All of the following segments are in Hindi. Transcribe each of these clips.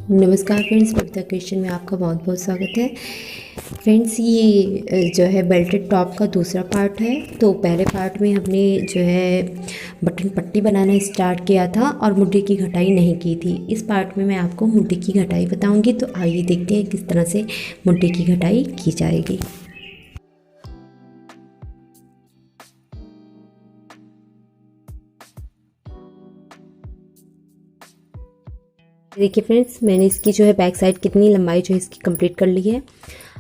नमस्कार फ्रेंड्स, कविता क्रिएशन में आपका बहुत बहुत स्वागत है। फ्रेंड्स, ये जो है बेल्टेड टॉप का दूसरा पार्ट है। तो पहले पार्ट में हमने जो है बटन पट्टी बनाना स्टार्ट किया था और मुड्ढे की घटाई नहीं की थी। इस पार्ट में मैं आपको मुड्ढे की घटाई बताऊंगी। तो आइए देखते हैं किस तरह से मुड्ढे की घटाई की जाएगी। देखिए फ्रेंड्स, मैंने इसकी जो है बैक साइड कितनी लंबाई जो है इसकी कंप्लीट कर ली है।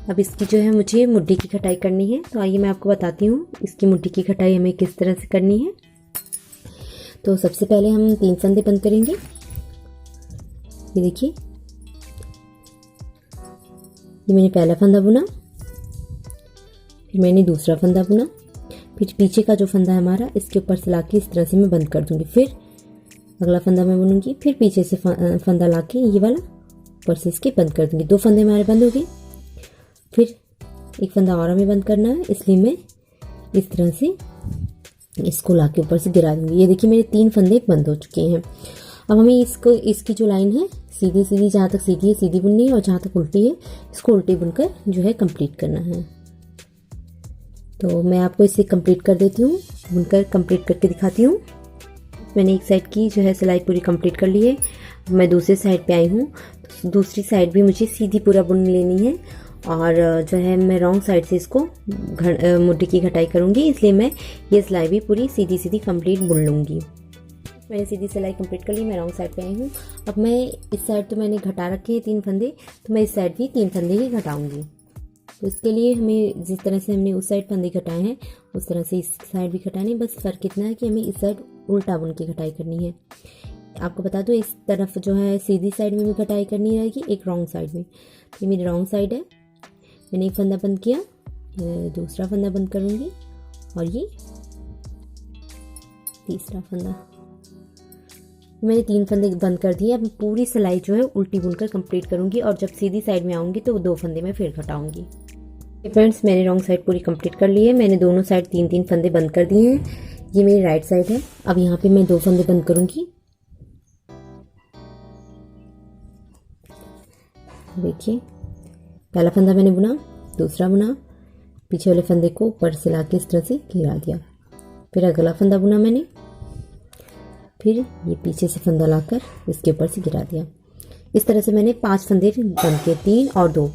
अब इसकी जो है मुझे मुड्ढे की कटाई करनी है। तो आइए मैं आपको बताती हूँ इसकी मुड्ढे की कटाई हमें किस तरह से करनी है। तो सबसे पहले हम 3 फंदे बंद करेंगे। ये देखिए, ये मैंने पहला फंदा बुना, फिर मैंने दूसरा फंदा बुना, फिर पीछे का जो फंदा है हमारा इसके ऊपर से लाके इस तरह से मैं बंद कर दूंगी। फिर अगला फंदा मैं बुनूंगी, फिर पीछे से फंदा लाके ये वाला ऊपर से इसके बंद कर दूंगी। 2 फंदे हमारे बंद हो गए। फिर एक फंदा और हमें बंद करना है, इसलिए मैं इस तरह से इसको लाके ऊपर से गिरा दूंगी। ये देखिए मेरे 3 फंदे बंद हो चुके हैं। अब हमें इसकी जो लाइन है सीधी सीधी, जहाँ तक सीधी है सीधी बुननी है और जहाँ तक उल्टी है इसको उल्टी बुनकर जो है कंप्लीट करना है। तो मैं आपको इसे कंप्लीट कर देती हूँ, बुनकर कंप्लीट करके दिखाती हूँ। मैंने एक साइड की जो है सिलाई पूरी कंप्लीट कर ली है। मैं दूसरी साइड पे आई हूँ। तो दूसरी साइड भी मुझे सीधी पूरा बुन लेनी है और जो है मैं रॉन्ग साइड से इसको मुड्ढे की घटाई करूँगी, इसलिए मैं ये सिलाई भी पूरी सीधी सीधी कंप्लीट बुन लूँगी। मैंने सीधी सिलाई कंप्लीट कर ली, मैं रॉन्ग साइड पे आई हूँ। अब मैं इस साइड तो मैंने घटा रखे हैं 3 फंदे, तो मैं इस साइड भी 3 फंदे ही घटाऊँगी। तो इसके लिए हमें जिस तरह से हमने उस साइड फंदे घटाए हैं उस तरह से इस साइड भी घटाने। बस फ़र्क इतना है कि हमें इस साइड उल्टा बुन के घटाई करनी है। आपको बता दो, इस तरफ जो है सीधी साइड में भी घटाई करनी रहेगी, एक रॉन्ग साइड में। ये मेरी रॉन्ग साइड है। मैंने एक फंदा बंद किया, दूसरा फंदा बंद करूँगी और ये तीसरा फंदा। मैंने 3 फंदे बंद कर दिए। अब पूरी सिलाई जो है उल्टी बुनकर कंप्लीट करूँगी और जब सीधी साइड में आऊँगी तो 2 फंदे मैं फिर घटाऊँगी। फ्रेंड्स, मैंने रॉन्ग साइड पूरी कंप्लीट कर ली है। मैंने दोनों साइड 3-3 फंदे बंद कर दिए हैं। ये मेरी राइट साइड है। अब यहाँ पे मैं 2 फंदे बंद करूँगी। देखिए, पहला फंदा मैंने बुना, दूसरा बुना, पीछे वाले फंदे को ऊपर से लाके इस तरह से गिरा दिया। फिर अगला फंदा बुना मैंने, फिर ये पीछे से फंदा लाकर इसके ऊपर से गिरा दिया। इस तरह से मैंने 5 फंदे बंद किए, 3 और 2।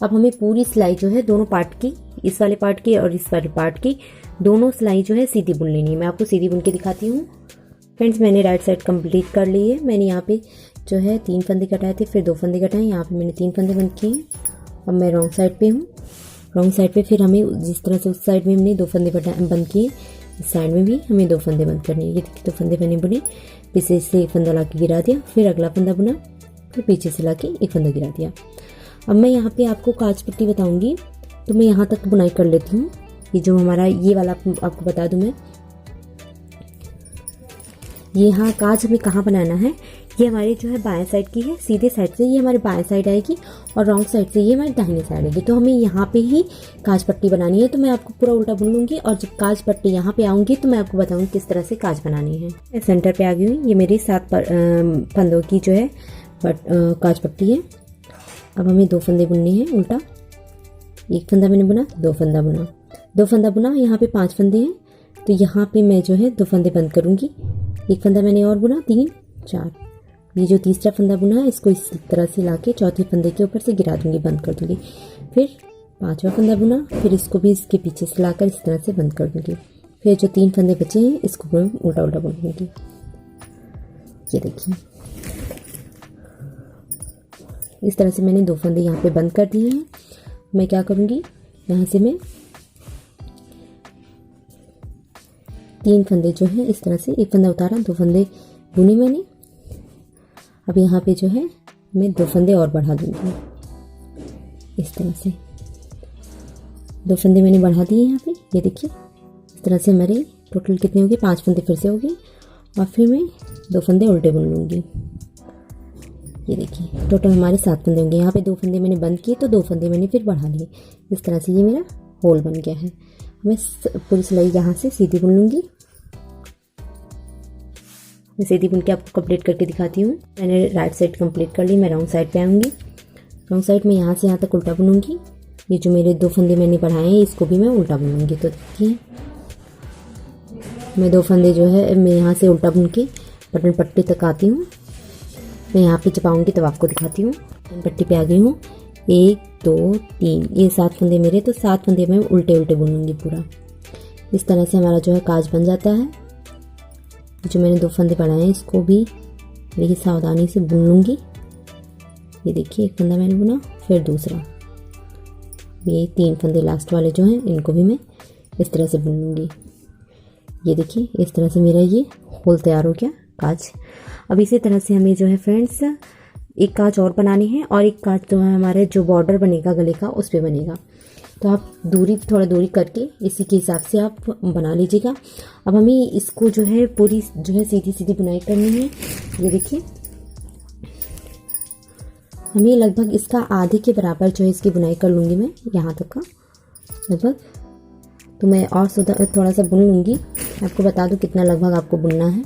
अब हमें पूरी सिलाई जो है दोनों पार्ट की, इस वाले पार्ट की और इस वाले पार्ट की, दोनों सिलाई जो है सीधी बुन लेनी है। मैं आपको सीधी बुन के दिखाती हूँ। फ्रेंड्स, मैंने राइट साइड कंप्लीट कर ली है। मैंने यहाँ पे जो है 3 फंदे घटाए थे, फिर 2 फंदे घटाए। यहाँ पे मैंने 3 फंदे बंद किए हैं। अब मैं रॉन्ग साइड पे हूँ। रॉन्ग साइड पे फिर हमें जिस तरह से उस साइड में हमने 2 फंदे बंद किए, इस साइड में भी हमें 2 फंदे बंद करने हैं। ये देखिए 2 फंदे मैंने बुने, पीछे से फंदा ला के गिरा दिया, फिर अगला फंदा बुना, फिर पीछे से ला के एक फंदा गिरा दिया। अब मैं यहाँ पे आपको काज पट्टी बताऊंगी, तो मैं यहाँ तक बुनाई कर लेती हूँ। ये जो हमारा ये वाला आपको बता दूं मैं, ये यहाँ काज हमें कहाँ बनाना है। ये हमारी जो है बाएं साइड की है, सीधे साइड से ये हमारे बाएं साइड आएगी और रॉन्ग साइड से ये हमारी दाहिने साइड आएगी। तो हमें यहाँ पे ही काज पट्टी बनानी है। तो मैं आपको पूरा उल्टा बुन लूँगी और जब काज पट्टी यहाँ पे आऊँगी तो मैं आपको बताऊँगी किस तरह से काज बनानी है। मैं सेंटर पे आ गई हूँ। ये मेरी 7 फंदों की जो है काज पट्टी है। अब हमें 2 फंदे बुनने हैं उल्टा। एक फंदा मैंने बुना, 2 फंदा बुना, 2 फंदा बुना। यहाँ पे 5 फंदे हैं, तो यहाँ पे मैं जो है 2 फंदे बंद करूँगी। एक फंदा मैंने और बुना, 3, 4। ये जो तीसरा फंदा बुना है इसको इस तरह से लाके चौथे फंदे के ऊपर से गिरा दूंगी, बंद कर दूंगी। फिर 5वां फंदा बुना, फिर इसको भी इसके पीछे से लाकर इस तरह से बंद कर दूंगी। फिर जो 3 फंदे बचे हैं इसको मैं उल्टा उल्टा बुन दूंगी। ये देखिए, इस तरह से मैंने 2 फंदे यहाँ पे बंद कर दिए हैं। मैं क्या करूँगी, यहाँ से मैं 3 फंदे जो है इस तरह से, एक फंदा उतारा, 2 फंदे बुने मैंने। अब यहाँ पे जो है मैं 2 फंदे और बढ़ा दूँगी इस तरह से। 2 फंदे मैंने बढ़ा दिए यहाँ पे। ये देखिए, इस तरह से हमारे टोटल कितने हो गए, 5 फंदे फिर से हो गए। और फिर मैं 2 फंदे उल्टे बुन लूँगी। ये देखिए, टोटल हमारे 7 फंदे होंगे। यहाँ पे 2 फंदे मैंने बंद किए तो 2 फंदे मैंने फिर बढ़ा लिए। इस तरह से ये मेरा होल बन गया है। मैं पूरी सिलाई यहाँ से सीधी बुन लूँगी मैं सीधी बुन के आपको कंप्लीट करके दिखाती हूँ। मैंने राइट साइड कंप्लीट कर ली, मैं रॉन्ग साइड पे आऊँगी। रॉन्ग साइड में यहाँ से यहाँ तक उल्टा बुनूंगी। ये जो मेरे 2 फंदे मैंने बढ़ाए हैं इसको भी मैं उल्टा बुनूंगी। तो देखिए मैं 2 फंदे जो है मैं यहाँ से उल्टा बुन के बटन पट्टी तक आती हूँ। मैं यहाँ पे जब आऊँगी तब आपको दिखाती हूँ। बटन पट्टी पे आ गई हूँ। 1 2 3 ये 7 फंदे मेरे, तो 7 फंदे मैं उल्टे उल्टे बुनूंगी पूरा। इस तरह से हमारा जो है काज बन जाता है। जो मैंने 2 फंदे बढ़ाए हैं इसको भी देखिए सावधानी से बुन लूँगी। ये देखिए एक फंदा मैंने बुना, फिर दूसरा। ये 3 फंदे लास्ट वाले जो हैं इनको भी मैं इस तरह से बुन लूँगी। ये देखिए इस तरह से मेरा ये होल तैयार हो गया काज। अब इसी तरह से हमें जो है फ्रेंड्स एक काज और बनानी है, और एक काज जो है हमारे जो बॉर्डर बनेगा गले का उस पर बनेगा। तो आप थोड़ा दूरी करके इसी के हिसाब से आप बना लीजिएगा। अब हमें इसको जो है पूरी जो है सीधी सीधी बुनाई करनी है। ये देखिए हमें लगभग इसका आधे के बराबर जो है इसकी बुनाई कर लूँगी मैं, यहाँ तक का लगभग। तो मैं और थोड़ा सा बुन लूँगी, आपको बता दूँ कितना लगभग आपको बुनना है।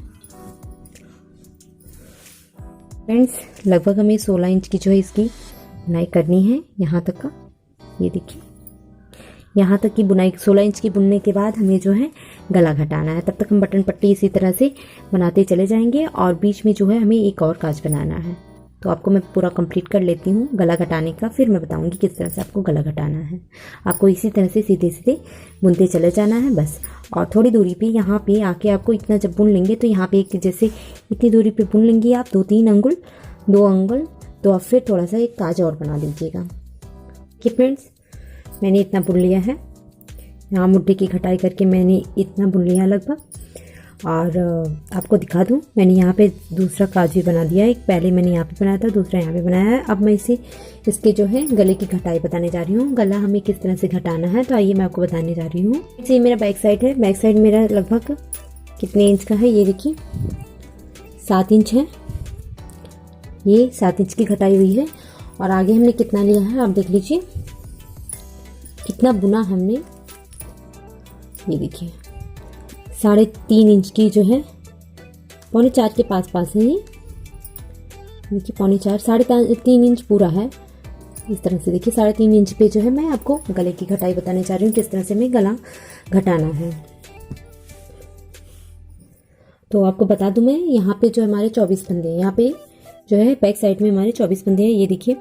फ्रेंड्स लगभग हमें 16 इंच की जो है इसकी बुनाई करनी है, यहाँ तक का। ये देखिए यहाँ तक की बुनाई 16 इंच की बुनने के बाद हमें जो है गला घटाना है। तब तक हम बटन पट्टी इसी तरह से बनाते चले जाएंगे, और बीच में जो है हमें एक और काज बनाना है। तो आपको मैं पूरा कंप्लीट कर लेती हूँ गला घटाने का, फिर मैं बताऊँगी किस तरह से आपको गला घटाना है। आपको इसी तरह से सीधे सीधे बुनते चले जाना है बस। और थोड़ी दूरी पे यहाँ पे आके आपको इतना जब बुन लेंगे तो यहाँ पे एक जैसे इतनी दूरी पे बुन लेंगे आप 2-3 अंगुल 2 अंगुल, तो आप फिर थोड़ा सा एक काज और बना लीजिएगा। कि फ्रेंड्स मैंने इतना बुन लिया है, यहाँ मुड्ढे की घटाई करके मैंने इतना बुन लिया लगभग। और आपको दिखा दूँ मैंने यहाँ पे दूसरा काज भी बना दिया है। एक पहले मैंने यहाँ पे बनाया था, दूसरा यहाँ पे बनाया है। अब मैं इसके जो है गले की घटाई बताने जा रही हूँ, गला हमें किस तरह से घटाना है। तो आइए मैं आपको बताने जा रही हूँ। ये मेरा बैक साइड है। बैक साइड मेरा लगभग कितने इंच का है, ये देखिए 7 इंच है। ये 7 इंच की घटाई हुई है। और आगे हमने कितना लिया है आप देख लीजिए, कितना बुना हमने। ये देखिए 3.5 इंच की जो है, 3.25 के पास है ये। देखिए 3.25 3.5 इंच पूरा है। इस तरह से देखिए 3.5 इंच पे जो है मैं आपको गले की घटाई बताने जा रही हूँ, किस तरह से हमें गला घटाना है। तो आपको बता दूं मैं, यहाँ पे जो हमारे 24 फंदे हैं, यहाँ पे जो है बैक साइड में हमारे 24 फंदे हैं। ये देखिए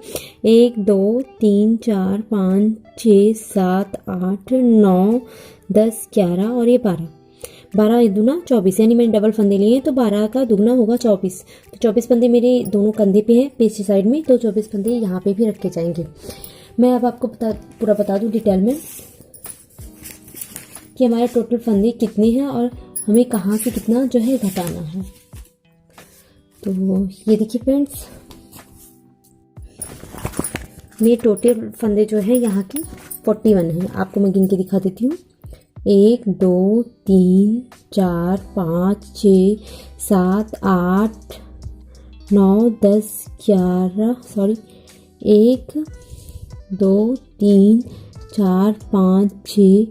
1 2 3 4 5 6 7 8 9 10 11 और ये 12 दुना 24, यानी मैंने डबल फंदे लिए हैं तो 12 का दुगना होगा 24। तो 24 फंदे मेरे दोनों कंधे पे हैं पीछे साइड में, तो 24 फंदे यहाँ पे भी रखे जाएंगे। मैं अब आपको पूरा बता दूं डिटेल में कि हमारे टोटल फंदे कितने हैं और हमें कहाँ से कितना जो है घटाना है। तो ये देखिए फ्रेंड्स, मेरे टोटल फंदे जो है यहाँ की 41 हैं। आपको मैं गिन के दिखा देती हूँ। 1 2 3 4 5 6 7 8 9 10 11 सॉरी 1 2 3 4 5 6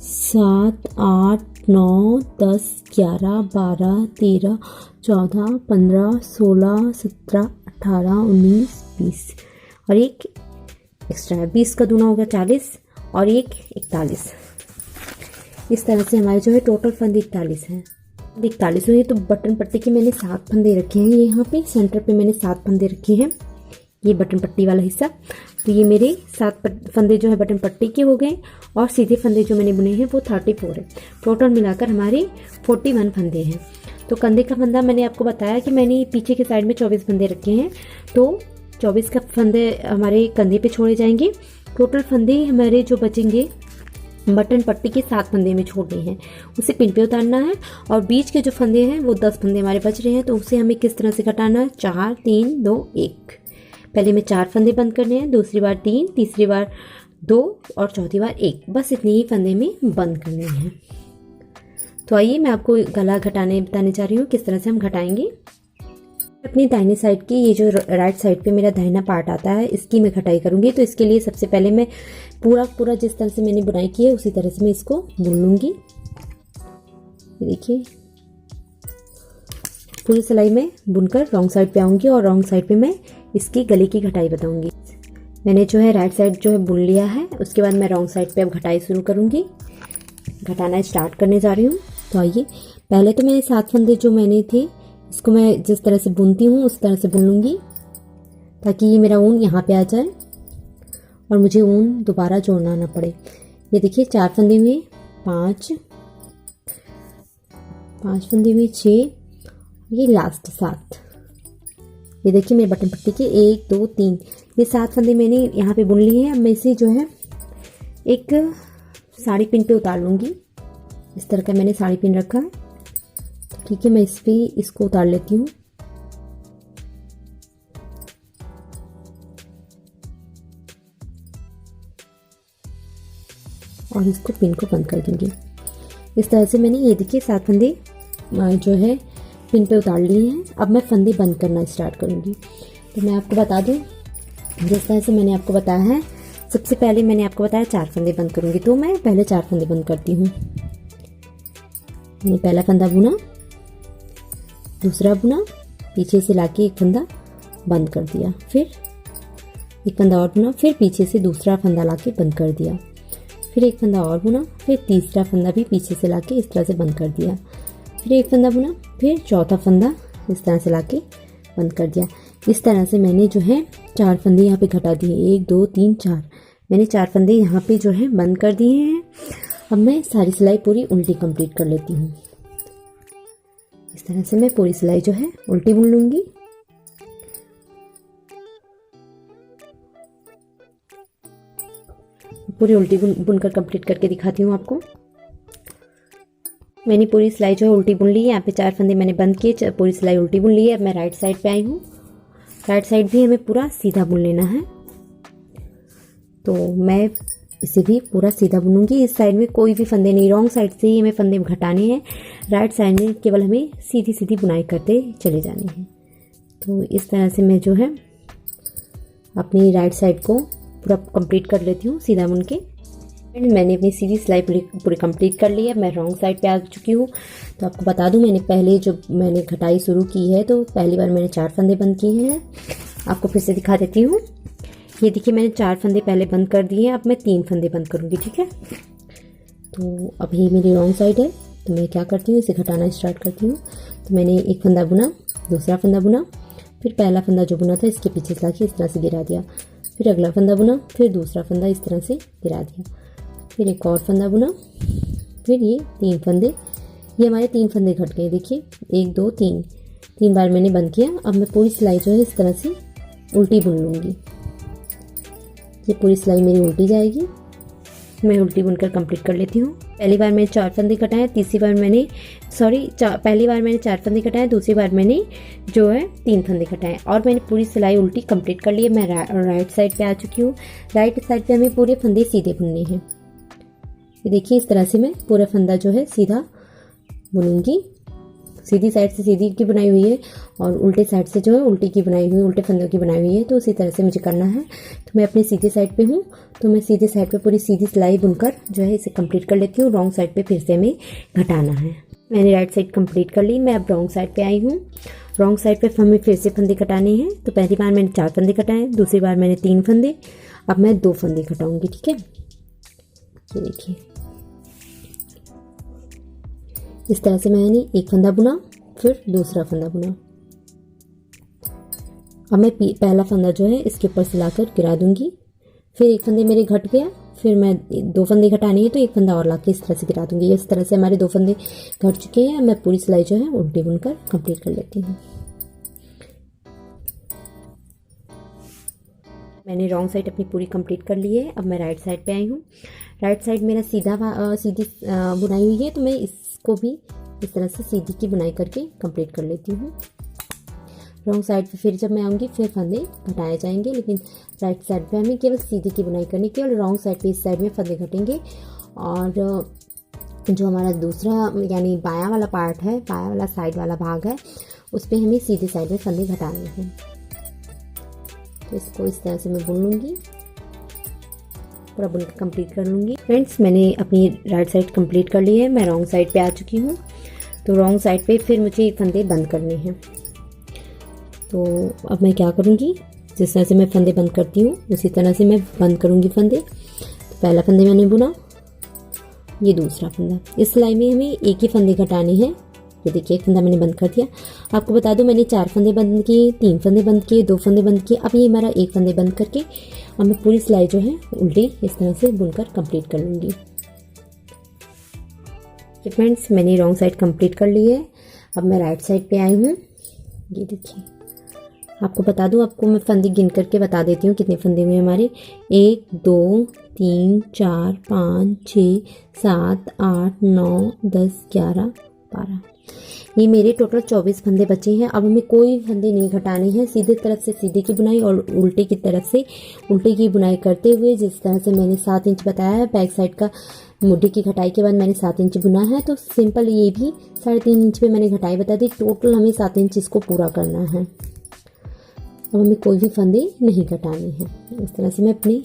7 8 9 10 11 12 13 14 15 16 17 18 19 20 और एक एक्स्ट्रा है। 20 का दूना हो गया 40 और एक 41। इस तरह से हमारे जो है टोटल फंदे 41 हैं। 41 हुए। तो बटन पट्टी के मैंने 7 फंदे रखे हैं। यहाँ पे सेंटर पे मैंने 7 फंदे रखे हैं, ये बटन पट्टी वाला हिस्सा। तो ये मेरे 7 फंदे जो है बटन पट्टी के हो गए, और सीधे फंदे जो मैंने बुने हैं वो 34 है। टोटल मिलाकर हमारे 41 फंदे हैं। तो कंधे का फंदा मैंने आपको बताया कि मैंने पीछे के साइड में 24 फंदे रखे हैं, तो 24 का फंदे हमारे कंधे पे छोड़े जाएंगे। टोटल फंदे हमारे जो बचेंगे बटन पट्टी के 7 फंदे में छोड़ने हैं, उसे पिन पे उतारना है। और बीच के जो फंदे हैं वो 10 फंदे हमारे बच रहे हैं, तो उसे हमें किस तरह से घटाना है। 4 3 2 1। पहले में 4 फंदे बंद करने हैं, दूसरी बार 3, तीसरी बार 2 और चौथी बार 1। बस इतने ही फंदे में बंद करने हैं। तो आइए मैं आपको गला बताने जा रही हूँ किस तरह से हम घटाएंगे। अपनी दाहिने साइड की ये जो राइट साइड पे मेरा दाहिना पार्ट आता है, इसकी मैं घटाई करूँगी। तो इसके लिए सबसे पहले मैं पूरा जिस तरह से मैंने बुनाई की है उसी तरह से मैं इसको बुन लूँगी। देखिए पूरी सिलाई में बुनकर रॉन्ग साइड पे आऊँगी और रॉन्ग साइड पे मैं इसकी गले की घटाई बताऊँगी। मैंने जो है राइट साइड जो है बुन लिया है, उसके बाद मैं रॉन्ग साइड पे अब घटाई शुरू करूँगी, घटाना स्टार्ट करने जा रही हूँ। तो आइए, पहले तो मैंने 7 फंदे जो मैंने थे इसको मैं जिस तरह से बुनती हूँ उस तरह से बुन लूँगी ताकि ये मेरा ऊन यहाँ पे आ जाए और मुझे ऊन दोबारा जोड़ना ना पड़े। ये देखिए 4 फंदे हुए, 5 फंदे हुए, 6, ये लास्ट 7। ये देखिए मेरे बटन पट्टी के 1 2 3 ये 7 फंदे मैंने यहाँ पे बुन लिए हैं। अब मैं इसे जो है एक साड़ी पिन पे उतार लूँगी। इस तरह का मैंने साड़ी पिन रखा है, ठीक है। मैं इस पे इसको उतार लेती हूँ। और इसको पिन को बंद कर दूंगी। इस तरह से मैंने ये देखिए 7 फंदे जो है पिन पे उतार लिए हैं। अब मैं फंदे बंद करना स्टार्ट करूंगी। तो मैं आपको बता दूं, जिस तरह से मैंने आपको बताया है, सबसे पहले मैंने आपको बताया 4 फंदे बंद करूंगी, तो मैं पहले 4 फंदे बंद करती हूँ। मैंने पहला फंदा बुना, दूसरा बुना, पीछे से लाके एक फंदा बंद कर दिया, फिर एक फंदा और बुना, फिर पीछे से दूसरा फंदा लाके बंद कर दिया, फिर एक फंदा और बुना, फिर तीसरा फंदा भी पीछे से लाके इस तरह से बंद कर दिया, फिर एक फंदा बुना, फिर चौथा फंदा इस तरह से लाके बंद कर दिया। इस तरह से मैंने जो है 4 फंदे यहाँ पे घटा दिए, 1 2 3 4, मैंने 4 फंदे यहाँ पे जो है बंद कर दिए हैं। अब मैं सारी सिलाई पूरी उल्टी कंप्लीट कर लेती हूँ। इस तरह से मैं पूरी सिलाई जो है उल्टी बुन लूँगी। पूरी उल्टी बुनकर कंप्लीट करके दिखाती हूँ आपको। मैंने पूरी सिलाई जो है उल्टी बुन ली है। यहाँ पे 4 फंदे मैंने बंद किए, पूरी सिलाई उल्टी बुन ली है। अब मैं राइट साइड पे आई हूँ। राइट साइड भी हमें पूरा सीधा बुन लेना है, तो मैं इसे भी पूरा सीधा बुनूंगी। इस साइड में कोई भी फंदे नहीं, रॉन्ग साइड से ही हमें फंदे घटाने हैं। राइट साइड में केवल हमें सीधी सीधी बुनाई करते चले जाने हैं। तो इस तरह से मैं जो है अपनी राइट साइड को पूरा कंप्लीट कर लेती हूँ सीधा बुन के। मैंने अपनी सीधी सिलाई पूरी कंप्लीट कर ली है। मैं रॉन्ग साइड पे आ चुकी हूँ। तो आपको बता दूँ, मैंने पहले जो मैंने घटाई शुरू की है तो पहली बार मैंने 4 फंदे बंद किए हैं। आपको फिर से दिखा देती हूँ। ये देखिए मैंने 4 फंदे पहले बंद कर दिए हैं। अब मैं 3 फंदे बंद करूँगी, ठीक है। तो अभी मेरी रॉन्ग साइड है, तो मैं क्या करती हूँ, इसे घटाना स्टार्ट करती हूँ। तो मैंने एक फंदा बुना, दूसरा फंदा बुना, फिर पहला फंदा जो बुना था इसके पीछे से लाके इस तरह से गिरा दिया, फिर अगला फंदा बुना, फिर दूसरा फंदा इस तरह से गिरा दिया, फिर एक और फंदा बुना, फिर ये 3 फंदे, ये हमारे 3 फंदे घट गए। देखिए 1 2 3 बार मैंने बंद किया। अब मैं पूरी सिलाई जो है इस तरह से उल्टी बुन लूँगी। ये पूरी सिलाई मेरी उल्टी जाएगी। मैं उल्टी बुनकर कंप्लीट कर लेती हूँ। पहली बार मैंने 4 फंदे कटाए, तीसरी बार मैंने पहली बार मैंने 4 फंदे कटाए, दूसरी बार मैंने जो है 3 फंदे कटाए और मैंने पूरी सिलाई उल्टी कंप्लीट कर ली है। मैं राइट साइड पे आ चुकी हूँ। राइट साइड पे हमें पूरे फंदे सीधे बुनने हैं। ये देखिए इस तरह से मैं पूरा फंदा जो है सीधा बुनूंगी। सीधी साइड से सीधी की बनाई हुई है और उल्टे साइड से जो है उल्टी की बनाई हुई, उल्टे फंदों की बनाई हुई है। तो उसी तरह से मुझे करना है। तो मैं अपनी सीधी साइड पे हूँ, तो मैं सीधी साइड पे पूरी सीधी सिलाई बुनकर जो है इसे कंप्लीट कर लेती हूँ। रॉन्ग साइड पे फिर से हमें घटाना है। मैंने राइट साइड कंप्लीट कर ली। मैं अब रॉन्ग साइड पे आई हूँ। रॉन्ग साइड पे हमें फिर से फंदे कटाने हैं। तो पहली बार मैंने 4 फंदे कटाए, दूसरी बार मैंने 3 फंदे, अब मैं 2 फंदे कटाऊंगी, ठीक है। ये देखिए इस तरह से मैंने एक फंदा बुना, फिर दूसरा फंदा बुना। अब मैं पहला फंदा जो है इसके ऊपर से लाकर गिरा दूंगी। फिर एक फंदे मेरे घट गया, फिर मैं 2 फंदे घटाने हैं तो एक फंदा और लाके इस तरह से गिरा दूंगी। इस तरह से हमारे 2 फंदे घट चुके हैं। मैं पूरी सिलाई जो है उल्टी बुनकर कंप्लीट कर लेती हूँ। मैंने रॉन्ग साइड अपनी पूरी कंप्लीट कर ली है। अब मैं राइट साइड पे आई हूँ। राइट साइड मेरा सीधी बुनाई हुई है, तो मैं इसको भी इस तरह से सीधी की बुनाई करके कंप्लीट कर लेती हूँ। रॉन्ग साइड पे फिर जब मैं आऊँगी फिर फंदे घटाए जाएंगे, लेकिन राइट साइड पे हमें केवल सीधी की बुनाई करनी, केवल रॉन्ग साइड पे इस साइड में फंदे घटेंगे। और जो हमारा दूसरा यानी बायां वाला पार्ट है, बायां वाला साइड वाला भाग है, उस पर हमें सीधी साइड में फंदे घटाने हैं। तो इसको इस तरह से मैं बुन लूँगी, पूरा बुन कंप्लीट कर लूँगी। फ्रेंड्स मैंने अपनी राइट साइड कंप्लीट कर ली है। मैं रॉन्ग साइड पे आ चुकी हूँ। तो रॉन्ग साइड पे फिर मुझे फंदे बंद करने हैं। तो अब मैं क्या करूँगी, जिस तरह से मैं फंदे बंद करती हूँ उसी तरह से मैं बंद करूँगी फंदे। तो पहला फंदे मैंने बुना, ये दूसरा फंदा। इस सिलाई में हमें एक ही फंदे घटाने हैं। ये देखिए एक फंदा मैंने बंद कर दिया। आपको बता दूं मैंने 4 फंदे बंद किए, 3 फंदे बंद किए, 2 फंदे बंद किए। अब ये हमारा एक फंदे बंद करके अब मैं पूरी सिलाई जो है उल्टी इस तरह से बुनकर कंप्लीट कर लूँगी। फ्रेंड्स मैंने रॉन्ग साइड कंप्लीट कर ली है। अब मैं राइट साइड पे आई हूँ। ये देखिए आपको बता दूं, आपको मैं फंदे गिन करके बता देती हूँ कितने फंदे हुए हमारे। 1 2 3 4 5 6 7 8 9 10 11 12, ये मेरे टोटल 24 फंदे बचे हैं। अब हमें कोई फंदे नहीं घटाने हैं। सीधे तरफ से सीधे की बुनाई और उल्टे की तरफ से उल्टे की बुनाई करते हुए, जिस तरह से मैंने 7 इंच बताया है, बैक साइड का मुड्ढे की घटाई के बाद मैंने 7 इंच बुना है। तो सिंपल ये भी 3.5 इंच पे मैंने घटाई बता दी। टोटल हमें 7 इंच इसको पूरा करना है। अब हमें कोई भी फंदे नहीं घटाने हैं। इस तरह से मैं अपनी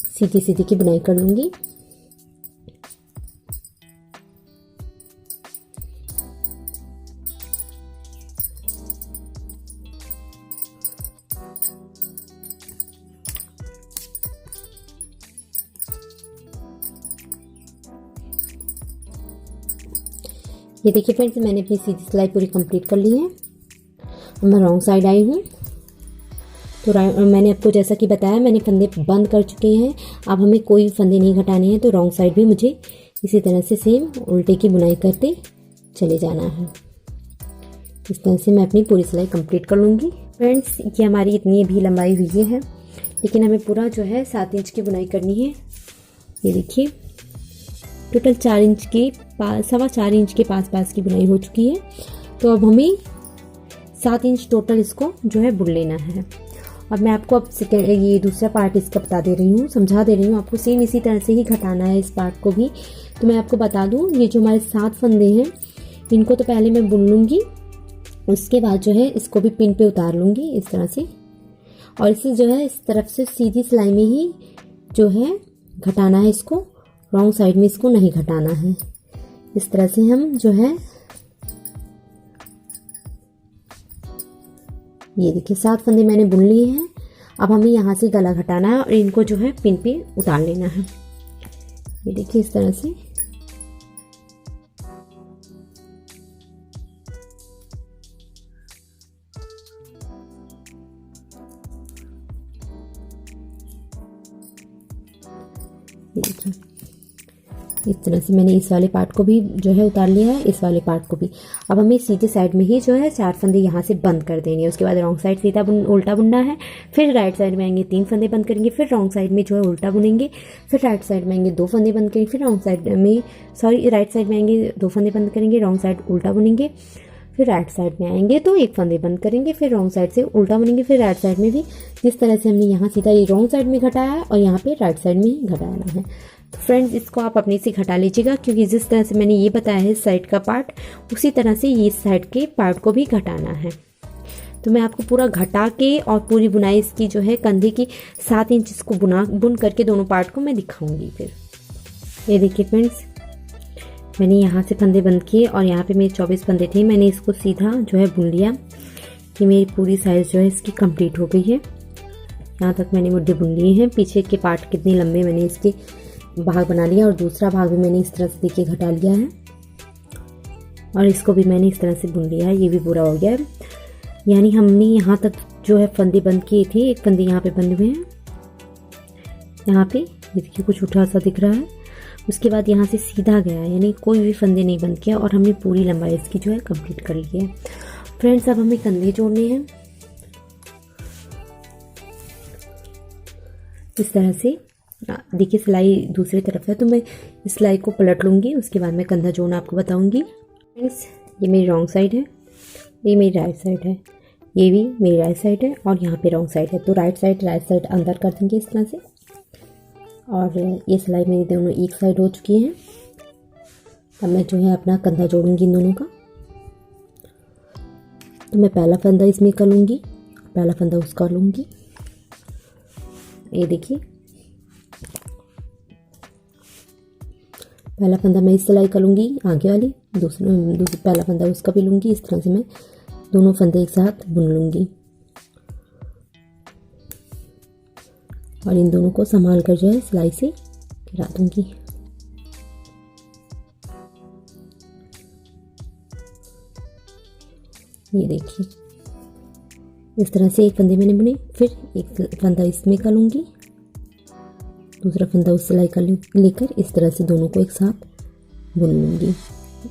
सीधी सीधी की बुनाई कर लूँगी। ये देखिए फ्रेंड्स मैंने अपनी सीधी सिलाई पूरी कंप्लीट कर ली है। अब मैं रॉन्ग साइड आई हूँ। तो मैंने आपको जैसा कि बताया मैंने फंदे बंद कर चुके हैं। अब हमें कोई फंदे नहीं घटाने हैं। तो रॉन्ग साइड भी मुझे इसी तरह से सेम उल्टे की बुनाई करते चले जाना है। इस तरह से मैं अपनी पूरी सिलाई कंप्लीट कर लूँगी। फ्रेंड्स ये हमारी इतनी भी लंबाई हुई है, लेकिन हमें पूरा जो है 7 इंच की बुनाई करनी है। ये देखिए टोटल 4 इंच के पास, 4.25 इंच के पास की बुनाई हो चुकी है। तो अब हमें 7 इंच टोटल इसको जो है बुन लेना है। अब मैं आपको अब ये दूसरा पार्ट इसका बता दे रही हूँ, समझा दे रही हूँ आपको। सेम इसी तरह से ही घटाना है इस पार्ट को भी। तो मैं आपको बता दूँ, ये जो हमारे 7 फंदे हैं इनको तो पहले मैं बुन लूँगी, उसके बाद जो है इसको भी पिन पे उतार लूँगी इस तरह से। और इसे जो है इस तरफ से सीधी सिलाई में ही जो है घटाना है इसको, रॉन्ग साइड में इसको नहीं घटाना है। इस तरह से हम जो है ये देखिए 7 फंदे मैंने बुन लिए हैं। अब हमें यहाँ से गला घटाना है और इनको जो है पिन पे उतार लेना है। ये देखिए इस तरह से। ये देखिए इस तरह से मैंने इस वाले पार्ट को भी जो है उतार लिया है, इस वाले पार्ट को भी। अब हमें सीधे साइड में ही जो है 4 फंदे यहाँ से बंद कर देंगे। उसके बाद रॉन्ग साइड सीधा उल्टा बुनना है। फिर राइट साइड में आएंगे 3 फंदे बंद करेंगे, फिर रॉन्ग साइड में जो है उल्टा बुनेंगे, फिर राइट साइड में आएंगे 2 फंदे बंद करेंगे, फिर राइट साइड में आएंगे 2 फंदे बंद करेंगे, रॉन्ग साइड उल्टा बुनेंगे, फिर राइट साइड में आएंगे तो 1 फंदे बंद करेंगे, फिर रॉन्ग साइड से उल्टा बुनेंगे, फिर राइट साइड में भी जिस तरह से हमने यहाँ सीधा ये रॉन्ग साइड में घटाया है और यहाँ पे राइट साइड में ही घटाना है। तो फ्रेंड्स इसको आप अपने से घटा लीजिएगा, क्योंकि जिस तरह से मैंने ये बताया है साइड का पार्ट, उसी तरह से ये साइड के पार्ट को भी घटाना है। तो मैं आपको पूरा घटा के और पूरी बुनाई इसकी जो है कंधे की 7 इंच इसको बुन करके दोनों पार्ट को मैं दिखाऊंगी। फिर ये देखिए फ्रेंड्स मैंने यहाँ से फंदे बंद किए और यहाँ पे मेरे 24 फंदे थे। मैंने इसको सीधा जो है बुन लिया कि मेरी पूरी साइज जो है इसकी कंप्लीट हो गई है। यहाँ तक मैंने मुड्ढे बुन लिए हैं। पीछे के पार्ट कितने लंबे मैंने इसके भाग बना लिया और दूसरा भाग भी मैंने इस तरह से देखिए घटा लिया है और इसको भी मैंने इस तरह से बुन लिया है। ये भी पूरा हो गया है। यानी हमने यहाँ तक जो है फंदे बंद किए थे। एक फंदे यहाँ पे बंद हुए हैं, यहाँ पे ये देखिए कुछ उठा सा दिख रहा है। उसके बाद यहाँ से सीधा गया है, यानी कोई भी फंदे नहीं बंद किया और हमने पूरी लंबाई इसकी जो है कंप्लीट कर ली है। फ्रेंड्स अब हमें कंधे जोड़ने हैं इस तरह से। देखिए सिलाई दूसरी तरफ है तो मैं इस सिलाई को पलट लूँगी, उसके बाद मैं कंधा जोड़ना आपको बताऊँगी। फ्रेंड्स ये मेरी रॉन्ग साइड है, ये मेरी राइट साइड है, ये भी मेरी राइट साइड है और यहाँ पे रॉन्ग साइड है। तो राइट साइड अंदर कर देंगे इस तरह से। और ये सिलाई मेरी दोनों एक साइड हो चुकी हैं। अब मैं जो है अपना कंधा जोड़ूंगी इन दोनों का। तो मैं पहला फंदा इसमें कर लूँगी, पहला फंदा उसका लूँगी। ये देखिए पहला फंदा मैं इस सिलाई कर लूँगी आगे वाली, दूसरा पहला फंदा उसका भी लूँगी। इस तरह से मैं दोनों फंदे एक साथ बुन लूँगी और इन दोनों को संभाल कर जो है सिलाई से गिरा दूँगी। ये देखिए इस तरह से एक फंदे मैंने बुने, फिर एक फंदा इसमें का लूँगी, दूसरा फंदा उस सिलाई का लेकर इस तरह से दोनों को एक साथ बुन लूँगी।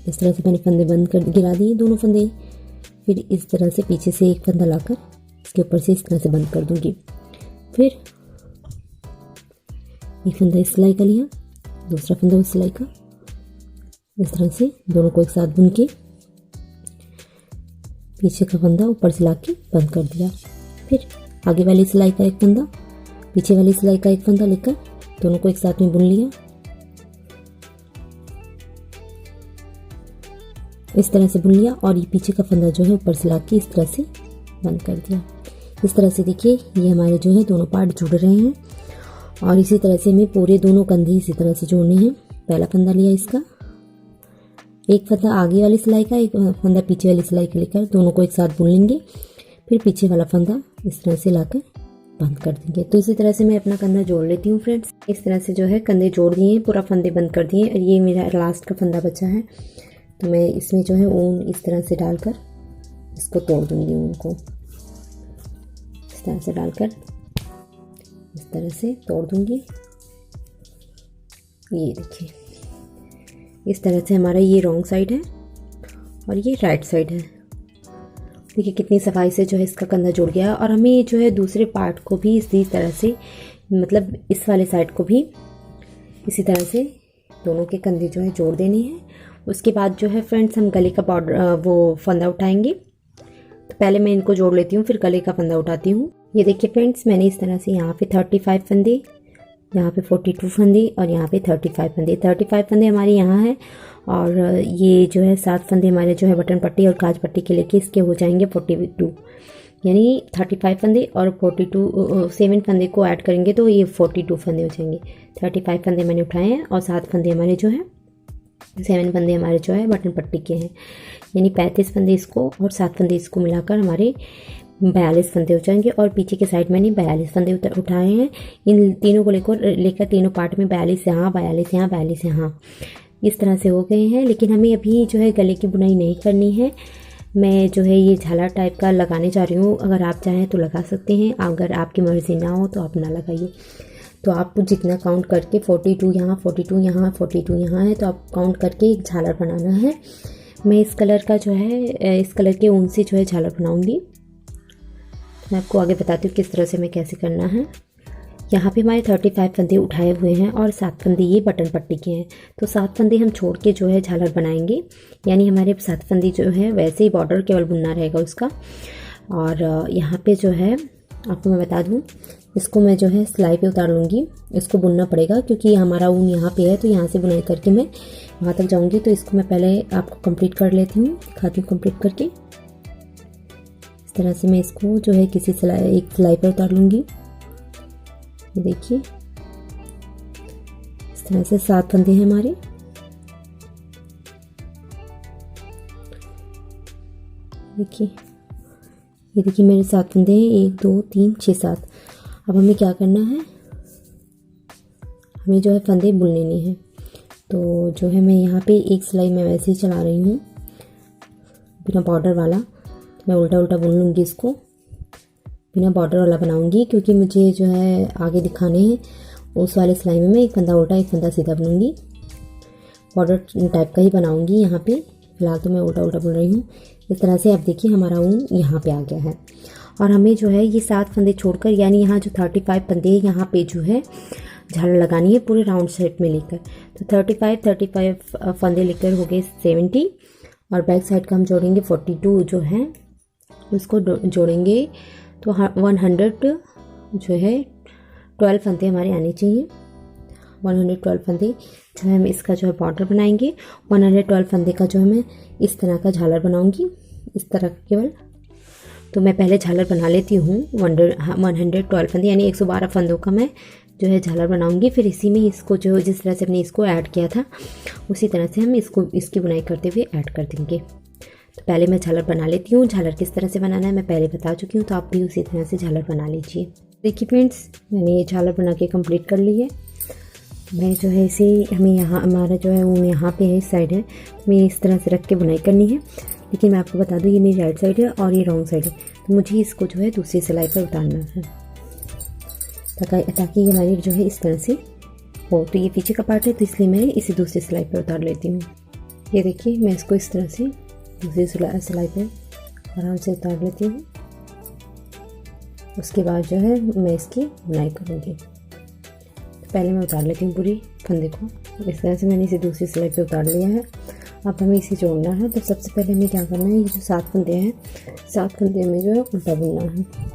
इस तरह से मैंने फंदे बंद कर गिरा दिए दोनों फंदे। फिर इस तरह से पीछे से एक फंदा लाकर इसके ऊपर से इस तरह से बंद कर दूँगी। फिर एक फंदा इस सिलाई का लिया, दूसरा फंदा उस सिलाई का, इस तरह से दोनों को एक साथ बुन के पीछे का फंदा ऊपर से लाके बंद कर दिया। फिर आगे वाली सिलाई का एक फंदा, पीछे वाली सिलाई का एक फंदा लेकर दोनों को एक साथ में बुन लिया। इस तरह से बुन लिया और ये पीछे का फंदा जो है ऊपर से लाके इस तरह से बंद कर दिया। इस तरह से देखिए ये हमारे जो है दोनों पार्ट जुड़ रहे हैं और इसी तरह से हमें पूरे दोनों कंधे इसी तरह से जोड़ने हैं। पहला फंदा लिया इसका, एक फंदा आगे वाली सिलाई का, एक फंदा पीछे वाली सिलाई का लेकर दोनों को एक साथ बुन लेंगे। फिर पीछे वाला फंदा इस तरह से लाकर बंद कर देंगे। तो इसी तरह से मैं अपना कंधा जोड़ लेती हूँ फ्रेंड्स। इस तरह से जो है कंधे जोड़ दिए हैं, पूरा फंदे बंद कर दिए और ये मेरा लास्ट का फंदा बचा है। तो मैं इसमें जो है ऊन इस तरह से डालकर इसको तोड़ दूँगी। ऊन को इस तरह से डालकर इस तरह से तोड़ दूँगी। ये देखिए इस तरह से हमारा ये रॉन्ग साइड है और ये राइट साइड है। देखिए कितनी सफाई से जो है इसका कंधा जुड़ गया है। और हमें जो है दूसरे पार्ट को भी इसी तरह से, मतलब इस वाले साइड को भी इसी तरह से दोनों के कंधे जो है जोड़ देने हैं। उसके बाद जो है फ्रेंड्स हम गले का बॉर्डर वो फंदा उठाएंगे। तो पहले मैं इनको जोड़ लेती हूँ, फिर गले का फंदा उठाती हूँ। ये देखिए फ्रेंड्स मैंने इस तरह से यहाँ पे 35 फंदे, यहाँ पे 42 फंदे और यहाँ पे 35 फंदे। 35 फंदे हमारे यहाँ है और ये जो है 7 फंदे हमारे जो है बटन पट्टी और काज पट्टी के लेके इसके हो जाएंगे 42, यानी 35 फंदे और 7 फंदे को ऐड करेंगे तो ये 42 फंदे हो जाएंगे। 35 फंदे मैंने उठाए हैं और 7 फंदे हमारे जो है 7 फंदे हमारे जो है बटन पट्टी के हैं, यानी 35 फंदे इसको और 7 फंदे इसको मिलाकर हमारे 42 फंदे हो जाएंगे। और पीछे के साइड मैंने 42 फंदे उठाए हैं। इन तीनों को लेकर तीनों पार्ट में 42 यहाँ, 42 यहाँ, 42 यहाँ, इस तरह से हो गए हैं। लेकिन हमें अभी जो है गले की बुनाई नहीं करनी है। मैं जो है ये झालर टाइप का लगाने जा रही हूँ। अगर आप चाहें तो लगा सकते हैं, अगर आपकी मर्ज़ी ना हो तो आप ना लगाइए। तो आप जितना काउंट करके 42 यहाँ, 42 यहाँ, 42 यहाँ है, तो आप काउंट करके एक झालर बनाना है। मैं इस कलर का जो है इस कलर के ऊन से जो है झालर बनाऊँगी। मैं आपको आगे बताती हूँ किस तरह से मैं कैसे करना है। यहाँ पे हमारे 35 फंदे उठाए हुए हैं और 7 फंदे ये बटन पट्टी के हैं। तो 7 फंदे हम छोड़ के जो है झालर बनाएंगे, यानी हमारे 7 फंदे जो है वैसे ही बॉर्डर केवल बुनना रहेगा उसका। और यहाँ पे जो है आपको मैं बता दूँ, इसको मैं जो है सिलाई पे उतार लूँगी। इसको बुनना पड़ेगा क्योंकि हमारा ऊन यहाँ पे है, तो यहाँ से बुनाई करके मैं वहाँ तक जाऊँगी। तो इसको मैं पहले आपको कंप्लीट कर लेती हूँ, दिखाती हूँ कंप्लीट करके। इस तरह से मैं इसको जो है एक सिलाई पर उतार लूँगी। ये देखिए इस तरह से 7 फंदे हैं हमारे। देखिए ये देखिए मेरे 7 फंदे हैं, 1 2 3 6 7। अब हमें क्या करना है, हमें जो है फंदे बुन लेने हैं। तो जो है मैं यहाँ पे एक सिलाई मैं वैसे ही चला रही हूँ बिना बॉर्डर वाला। मैं उल्टा उल्टा बुन लूँगी, इसको बिना बॉर्डर वाला बनाऊँगी क्योंकि मुझे जो है आगे दिखाने हैं। उस वाले सिलाई में मैं एक फंदा उल्टा एक फंदा सीधा बुनूँगी, बॉर्डर टाइप का ही बनाऊँगी। यहाँ पे फिलहाल तो मैं उल्टा उल्टा बुन रही हूँ। इस तरह से अब देखिए हमारा ऊन यहाँ पे आ गया है। और हमें जो है ये 7 फंदे छोड़कर, यानी यहाँ जो 35 फंदे हैं यहाँ पे जो है झालर लगानी है पूरे राउंड सेट में लेकर। तो 35 फंदे लेकर हो गए 70 और बैक साइड का हम जोड़ेंगे 42 जो है उसको जोड़ेंगे। तो 100 जो है 12 फंदे हमारे आने चाहिए। 112 फंदे जो है हम इसका जो है बॉर्डर बनाएंगे। 112 फंदे का जो है मैं इस तरह का झालर बनाऊंगी, इस तरह का केवल। तो मैं पहले झालर बना लेती हूँ 112 फंदे, यानी 112 फंदों का मैं जो है झालर बनाऊंगी। फिर इसी में इसको जो जिस तरह से हमने इसको ऐड किया था उसी तरह से हम इसको इसकी बुनाई करते हुए ऐड कर देंगे। तो पहले मैं झालर बना लेती हूँ। झालर किस तरह से बनाना है मैं पहले बता चुकी हूँ, तो आप भी उसी तरह से झालर बना लीजिए। देखिए फ्रेंड्स, मैंने ये झालर बना के कंप्लीट कर ली है। मैं जो है इसे हमें यहाँ हमारा जो है ऊन यहाँ पे है, इस साइड है, मैं इस तरह से रख के बुनाई करनी है। लेकिन मैं आपको बता दूँ ये मेरी राइट साइड है और ये रॉन्ग साइड है, तो मुझे इसको जो है दूसरी सिलाई पर उतारना है ताकि ये हमारी जो है इस तरह से हो। तो ये पीछे का पार्ट है, तो इसलिए मैं इसे दूसरी सिलाई पर उतार लेती हूँ। ये देखिए मैं इसको इस तरह से दूसरी सिलाई पर आराम से उतार लेती हूँ। उसके बाद जो है मैं इसकी बुनाई करूँगी। पहले मैं उतार लेती हूँ पूरी फंदे को। इस तरह से मैंने इसे दूसरी सिलाई पे उतार लिया है। अब हमें इसे जोड़ना है। तो सबसे पहले हमें क्या करना है, ये जो 7 फंदे हैं 7 फंदे में जो है उल्टा बुनना है।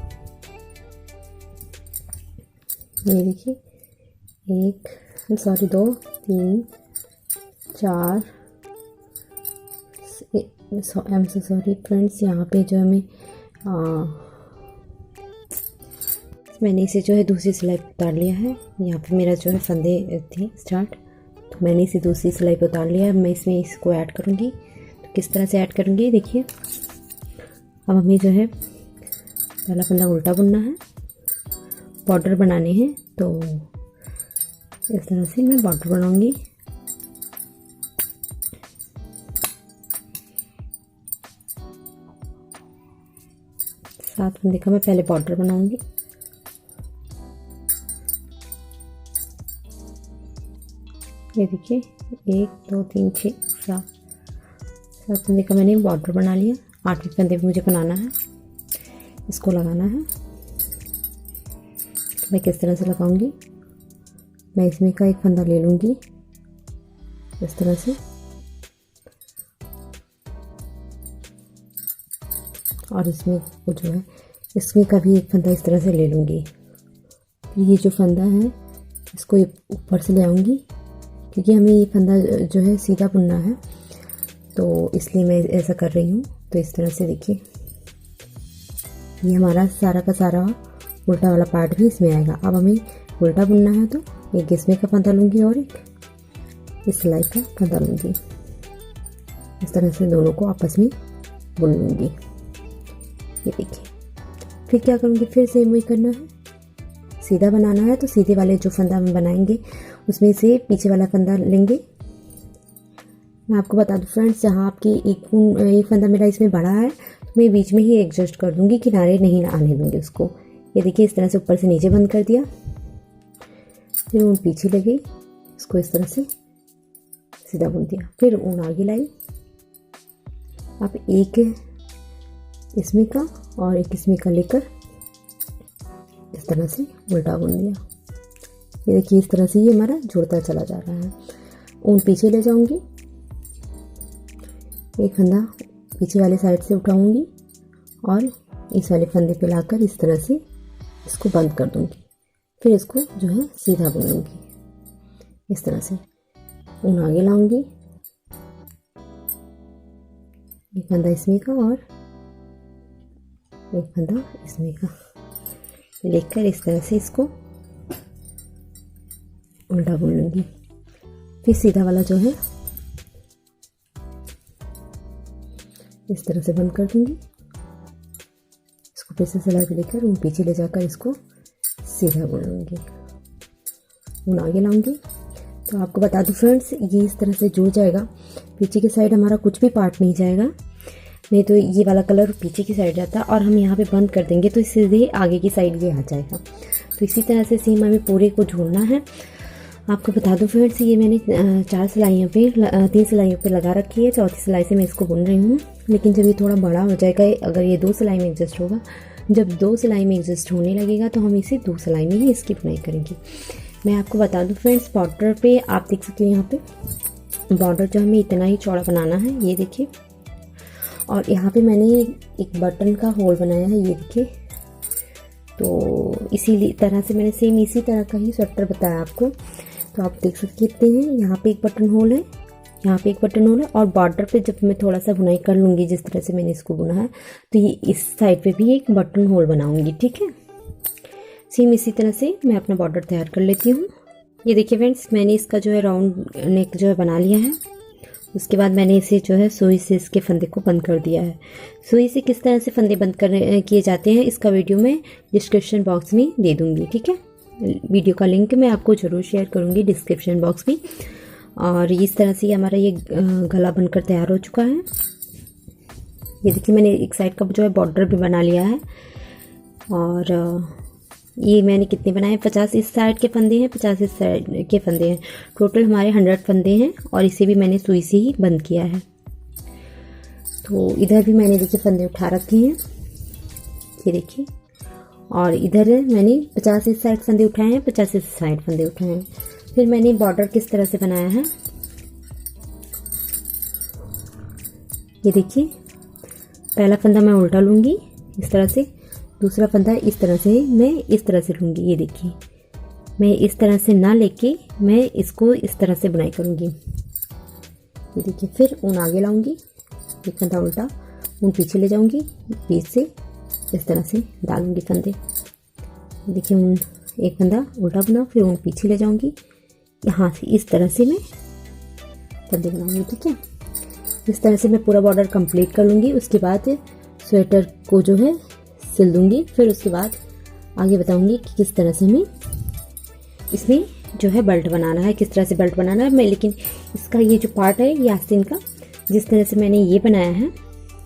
ये देखिए 2 3 4 I am so sorry friends, यहाँ पे जो हमें मैंने इसे जो है दूसरी सिलाई पर उतार लिया है। यहाँ पे मेरा जो है फंदे थे स्टार्ट, तो मैंने इसे दूसरी सिलाई पर उतार लिया। अब मैं इसमें इसको ऐड करूँगी। तो किस तरह से ऐड करूँगी देखिए। अब हमें जो है पहला फंदा उल्टा बुनना है, बॉर्डर बनाने हैं। तो इस तरह से मैं बॉर्डर बनाऊँगी। सात फंदे का मैं पहले बॉर्डर बनाऊँगी। ये देखिए 1 2 3 6 7 फंदे का मैंने बॉर्डर बना लिया। 8वें फंदे पे मुझे बनाना है, इसको लगाना है। तो मैं किस तरह से लगाऊंगी, मैं इसमें का एक फंदा ले लूँगी इस तरह से, और इसमें वो जो है इसमें का भी एक फंदा इस तरह से ले लूँगी। फिर ये जो फंदा है इसको ऊपर से ले आऊँगी, क्योंकि हमें ये फंदा जो है सीधा बुनना है, तो इसलिए मैं ऐसा कर रही हूँ। तो इस तरह से देखिए ये हमारा सारा का सारा उल्टा वाला पार्ट भी इसमें आएगा। अब हमें उल्टा बुनना है, तो एक इसमें का फंदा लूँगी और एक इस सिलाई का फंदा लूँगी। इस तरह से दोनों को आपस में बुन लूँगी। ये देखिए फिर क्या करूँगी, फिर सेम वही करना है। सीधा बनाना है तो सीधे वाले जो फंदा हम बनाएंगे उसमें से पीछे वाला फंदा लेंगे। मैं आपको बता दूं फ्रेंड्स, जहाँ आपकी एक फंदा मेरा इसमें बड़ा है तो मैं बीच में ही एडजस्ट कर दूंगी, किनारे नहीं आने दूंगी उसको। ये देखिए इस तरह से ऊपर से नीचे बंद कर दिया, फिर ऊन पीछे लगी, इसको इस तरह से सीधा बुन दिया, फिर ऊन आगे लाई। अब एक इसमें का और एक इसमें का लेकर इस तरह से उल्टा बुन दिया। ये देखिए इस तरह से ये हमारा जुड़ता चला जा रहा है। ऊन पीछे ले जाऊंगी, एक फंदा पीछे वाले साइड से उठाऊंगी और इस वाले फंदे पे लाकर इस तरह से इसको बंद कर दूंगी। फिर इसको जो है सीधा बुन लूँगी इस तरह से। ऊन आगे लाऊंगी, एक फंदा इसमें का और एक फंदा इसमें का लेकर इस तरह से इसको उल्टा बुन लूँगी। फिर सीधा वाला जो है इस तरह से बंद कर दूँगी, इसको फिर से सिलाई पे लेकर ऊन पीछे ले जाकर इसको सीधा बुन लूँगी। ऊन आगे लाऊंगी। तो आपको बता दूं फ्रेंड्स, ये इस तरह से जुड़ जाएगा, पीछे की साइड हमारा कुछ भी पार्ट नहीं जाएगा, नहीं तो ये वाला कलर पीछे की साइड जाता है और हम यहाँ पे बंद कर देंगे तो सीधे आगे की साइड ये आ जाएगा। तो इसी तरह से सेम हमें पूरे को जोड़ना है। आपको बता दूं फ्रेंड्स, ये मैंने 3 सिलाइयों पे लगा रखी है। चौथी सिलाई से मैं इसको बुन रही हूँ, लेकिन जब ये थोड़ा बड़ा हो जाएगा, अगर ये 2 सिलाई में एडजस्ट होगा, जब 2 सिलाई में एडजस्ट होने लगेगा तो हम इसे 2 सिलाई में ही इसकी बुनाई करेंगे। मैं आपको बता दूं फ्रेंड्स, बॉर्डर पे आप देख सकते हो, यहाँ पे बॉर्डर जो हमें इतना ही चौड़ा बनाना है, ये देखिए। और यहाँ पे मैंने एक बटन का होल बनाया है, ये देखिए। तो इसी तरह से मैंने सेम इसी तरह का ही स्वेटर बताया आपको, तो आप देख सकते हैं यहाँ पे एक बटन होल है, यहाँ पे एक बटन होल है, और बॉर्डर पे जब मैं थोड़ा सा बुनाई कर लूँगी जिस तरह से मैंने इसको बुना है, तो ये इस साइड पे भी एक बटन होल बनाऊँगी, ठीक है। सेम इसी तरह से मैं अपना बॉर्डर तैयार कर लेती हूँ। ये देखिए फ्रेंड्स, मैंने इसका जो है राउंड नेक जो है बना लिया है। उसके बाद मैंने इसे जो है सुई से इसके फंदे को बंद कर दिया है। सुई से किस तरह से फंदे बंद किए जाते हैं इसका वीडियो मैं डिस्क्रिप्शन बॉक्स में दे दूँगी, ठीक है। वीडियो का लिंक मैं आपको ज़रूर शेयर करूँगी डिस्क्रिप्शन बॉक्स में। और इस तरह से हमारा ये गला बनकर तैयार हो चुका है। ये देखिए मैंने एक साइड का जो है बॉर्डर भी बना लिया है। और ये मैंने कितने बनाए, 50 इस साइड के फंदे हैं, 50 इस साइड के फंदे हैं। टोटल हमारे 100 फंदे हैं और इसे भी मैंने सुई से ही बंद किया है। तो इधर भी मैंने देखिए फंदे उठा रखे हैं, ये देखिए। और इधर मैंने 50 इस साइड फंदे उठाए हैं, 50 इस साइड फंदे उठाए हैं। फिर मैंने बॉर्डर किस तरह से बनाया है, ये देखिए। पहला फंदा मैं उल्टा लूँगी इस तरह से, दूसरा फंदा इस तरह से मैं इस तरह से लूँगी। ये देखिए, मैं इस तरह से ना लेके मैं इसको इस तरह से बुनाई करूँगी। ये देखिए, फिर ऊन आगे लाऊंगी, एक फंदा उल्टा, ऊन पीछे ले जाऊँगी, बीच से इस तरह से डालूँगी फंदे। देखिए, ऊन एक फंदा उल्टा बुना, फिर ऊन पीछे ले जाऊँगी, यहाँ से इस तरह से मैं फंदे बनाऊँगी, ठीक है। इस तरह से मैं पूरा बॉर्डर कंप्लीट कर लूँगी। उसके बाद स्वेटर को जो है सिल दूँगी। फिर उसके बाद आगे बताऊँगी कि किस तरह से मैं इसमें जो है बेल्ट बनाना है, किस तरह से बेल्ट बनाना है। मैं लेकिन इसका ये जो पार्ट है ये आस्तीन का, जिस तरह से मैंने ये बनाया है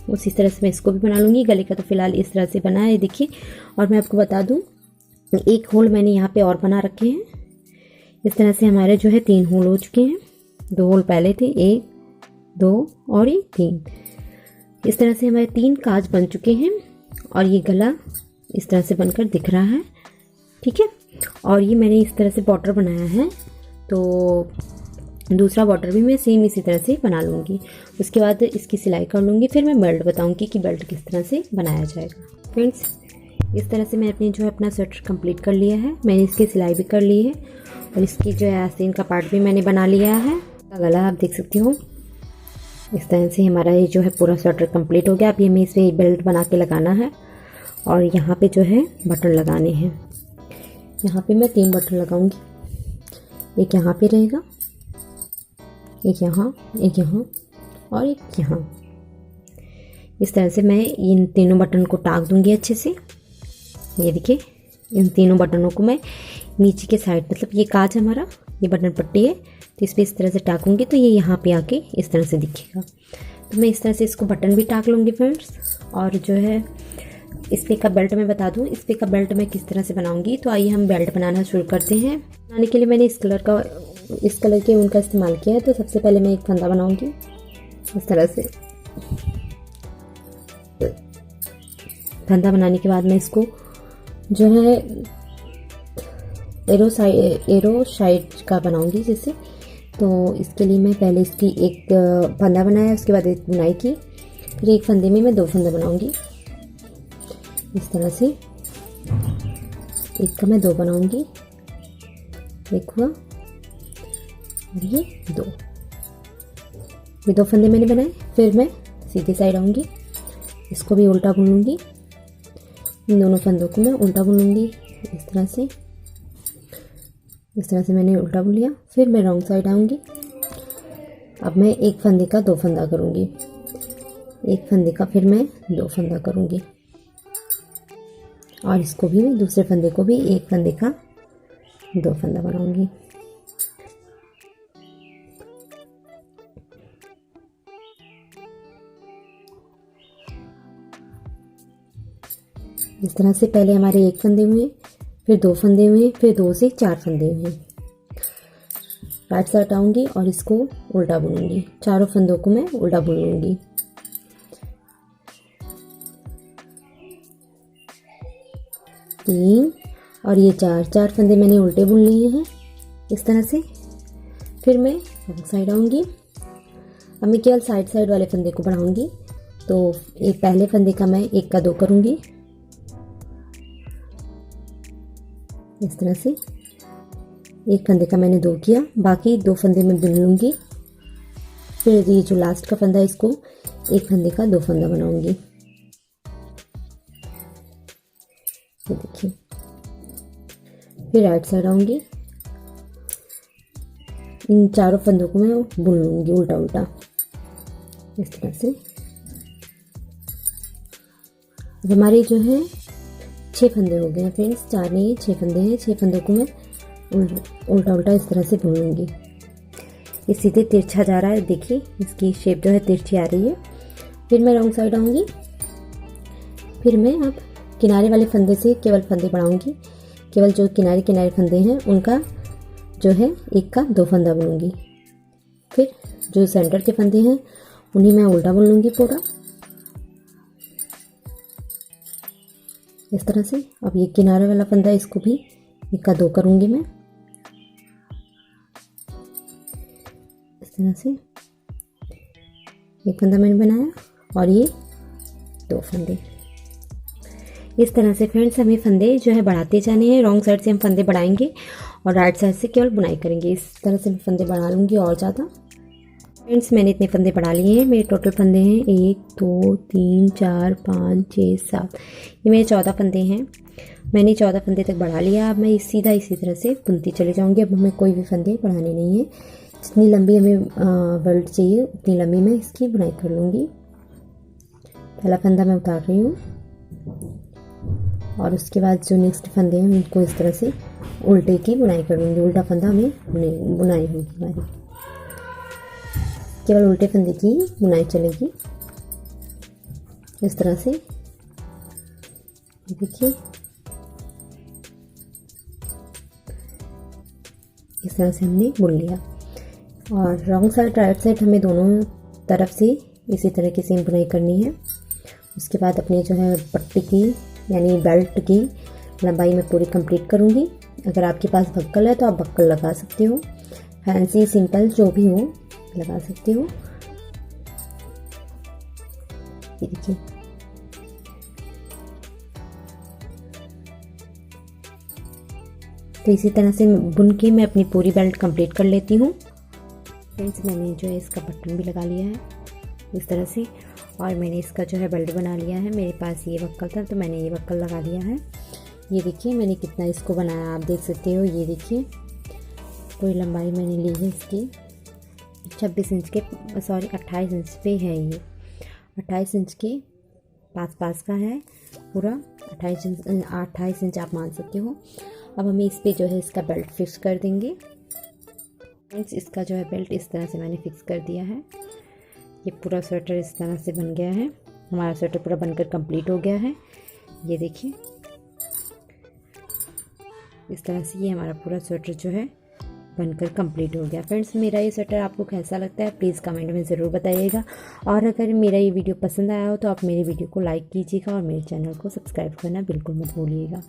उसी तरह से मैं इसको भी बना लूँगी। गले का तो फिलहाल इस तरह से बना है, देखिए। और मैं आपको बता दूँ, एक होल मैंने यहाँ पे और बना रखे हैं। इस तरह से हमारे जो है 3 होल हो चुके हैं। 2 होल पहले थे, 1 2 और ये 3। इस तरह से हमारे 3 काज बन चुके हैं। और ये गला इस तरह से बनकर दिख रहा है, ठीक है। और ये मैंने इस तरह से बॉर्डर बनाया है, तो दूसरा बॉर्डर भी मैं सेम इसी तरह से बना लूँगी। उसके बाद इसकी सिलाई कर लूँगी। फिर मैं बेल्ट बताऊँगी कि बेल्ट किस तरह से बनाया जाएगा। फ्रेंड्स, इस तरह से मैं जो है अपना स्वेटर कंप्लीट कर लिया है। मैंने इसकी सिलाई भी कर ली है और इसकी जो है आस्तीन का पार्ट भी मैंने बना लिया है। गला आप देख सकती हो, इस तरह से हमारा ये जो है पूरा स्वेटर कंप्लीट हो गया। अब ये हमें इसे बेल्ट बना के लगाना है और यहाँ पे जो है बटन लगाने हैं। यहाँ पे मैं 3 बटन लगाऊंगी, एक यहाँ पे रहेगा, एक यहाँ और एक यहाँ। इस तरह से मैं इन तीनों बटन को टाक दूंगी अच्छे से। ये देखिए, इन तीनों बटनों को मैं नीचे के साइड, मतलब ये काज हमारा, ये बटन पट्टी है, तो इस पर इस तरह से टाकूंगी तो ये यहाँ पे आके इस तरह से दिखेगा। तो मैं इस तरह से इसको बटन भी टाक लूँगी फ्रेंड्स। और जो है इस पे का बेल्ट मैं बता दूँ, इस पे का बेल्ट मैं किस तरह से बनाऊँगी। तो आइए हम बेल्ट बनाना शुरू करते हैं। बनाने के लिए मैंने इस कलर के ऊन का इस्तेमाल किया है। तो सबसे पहले मैं एक फंदा बनाऊँगी इस तरह से। फंदा बनाने के बाद मैं इसको जो है एरो साइड का बनाऊँगी जैसे। तो इसके लिए मैं पहले इसकी एक फंदा बनाया, उसके बाद एक बुनाई की, फिर एक फंदे में मैं 2 फंदे बनाऊंगी इस तरह से। एक का मैं 2 बनाऊंगी, एक हुआ और ये 2। ये 2 फंदे मैंने बनाए। फिर मैं सीधे साइड आऊंगी, इसको भी उल्टा बुनूंगी। इन दोनों फंदों को मैं उल्टा बुनूंगी इस तरह से। इस तरह से मैंने उल्टा बुन लिया। फिर मैं रॉन्ग साइड आऊँगी। अब मैं एक फंदे का 2 फंदा करूँगी, एक फंदे का फिर मैं 2 फंदा करूँगी, और इसको भी मैं दूसरे फंदे को भी एक फंदे का 2 फंदा बनाऊँगी। इस तरह से पहले हमारे 1 फंदे हुए, फिर 2 फंदे हुए, फिर 2 से 4 फंदे हुए। राइट साइड आऊँगी और इसको उल्टा बुनूंगी। चारों फंदों को मैं उल्टा बुन लूँगी। तीन और ये 4 फंदे मैंने उल्टे बुन लिए हैं इस तरह से। फिर मैं रॉन्ग साइड आऊँगी। अब मैं केवल साइड वाले फंदे को बढ़ाऊँगी। तो एक पहले फंदे का मैं 1 का 2 करूँगी इस तरह से। एक फंदे का मैंने 2 किया, बाकी 2 फंदे मैं बुन लूँगी। फिर ये जो लास्ट का फंदा है इसको एक फंदे का 2 फंदा बनाऊँगी। ये देखिए, फिर राइट साइड आऊँगी, इन चारों फंदों को मैं बुन लूँगी उल्टा उल्टा इस तरह से। अब हमारे जो है 6 फंदे हो गए हैं फ्रेंड्स, 4 नहीं 6 फंदे हैं। 6 फंदों को मैं उल्टा उल्टा इस तरह से बुन लूँगी। ये सीधे तिरछा जा रहा है, देखिए इसकी शेप जो है तिरछी आ रही है। फिर मैं रॉन्ग साइड आऊँगी, फिर मैं अब किनारे वाले फंदे से केवल फंदे बढ़ाऊँगी। केवल जो किनारे किनारे फंदे हैं उनका जो है एक का 2 फंदा बुनूंगी। फिर जो सेंटर के फंदे हैं उन्हें मैं उल्टा बुन लूँगी पूरा इस तरह से। अब ये किनारे वाला फंदा इसको भी 1 का 2 करूँगी मैं इस तरह से। एक फंदा मैंने बनाया और ये 2 फंदे इस तरह से। फ्रेंड्स हमें फंदे जो है बढ़ाते जाने हैं। रॉन्ग साइड से हम फंदे बढ़ाएंगे और राइट साइड से केवल बुनाई करेंगे। इस तरह से मैं फंदे बढ़ा लूँगी और ज़्यादा। फ्रेंड्स मैंने इतने फंदे बढ़ा लिए हैं। मेरे टोटल फंदे हैं 1 2 3 4 5 6 7, ये मेरे 14 फंदे हैं। मैंने 14 फंदे तक बढ़ा लिया। अब मैं सीधा इसी तरह से बुनती चली जाऊँगी। अब हमें कोई भी फंदे बढ़ाने नहीं है। जितनी लंबी हमें बेल्ट चाहिए उतनी लंबी मैं इसकी बुनाई कर लूँगी। पहला फंदा मैं उतार रही हूँ और उसके बाद जो नेक्स्ट फंदे हैं उनको इस तरह से उल्टे की बुनाई कर लूँगी। उल्टा फंदा हमें बुनाई होगी हमारी, केवल उल्टे फंदे की बुनाई चलेगी इस तरह से। देखिए इस तरह से हमने बुन लिया। और रॉन्ग साइड राइट साइड हमें दोनों तरफ से इसी तरीके से बुनाई करनी है। उसके बाद अपनी जो है पट्टी की यानी बेल्ट की लंबाई मैं पूरी कंप्लीट करूँगी। अगर आपके पास बक्कल है तो आप बक्कल लगा सकते हो, फैंसी सिंपल जो भी हो लगा सकते हो। ये देखिए तो इसी तरह से बुन के मैं अपनी पूरी बेल्ट कंप्लीट कर लेती हूँ। फ्रेंड्स मैंने जो है इसका बटन भी लगा लिया है इस तरह से और मैंने इसका जो है बेल्ट बना लिया है। मेरे पास ये बक्कल था तो मैंने ये बक्कल लगा लिया है। ये देखिए मैंने कितना इसको बनाया, आप देख सकते हो। ये देखिए पूरी लंबाई मैंने ली है इसकी 26 इंच के 28 इंच पे है। ये 28 इंच के पास का है पूरा। 28 इंच आप मान सकते हो। अब हमें इस पे जो है इसका बेल्ट फिक्स कर देंगे। फ्रेंड्स इसका जो है बेल्ट इस तरह से मैंने फिक्स कर दिया है। ये पूरा स्वेटर इस तरह से बन गया है। हमारा स्वेटर पूरा बनकर कंप्लीट हो गया है। ये देखिए इस तरह से ये हमारा पूरा स्वेटर जो है बनकर कंप्लीट हो गया। फ्रेंड्स मेरा ये स्वेटर आपको कैसा लगता है प्लीज़ कमेंट में ज़रूर बताइएगा। और अगर मेरा ये वीडियो पसंद आया हो तो आप मेरे वीडियो को लाइक कीजिएगा और मेरे चैनल को सब्सक्राइब करना बिल्कुल मत भूलिएगा।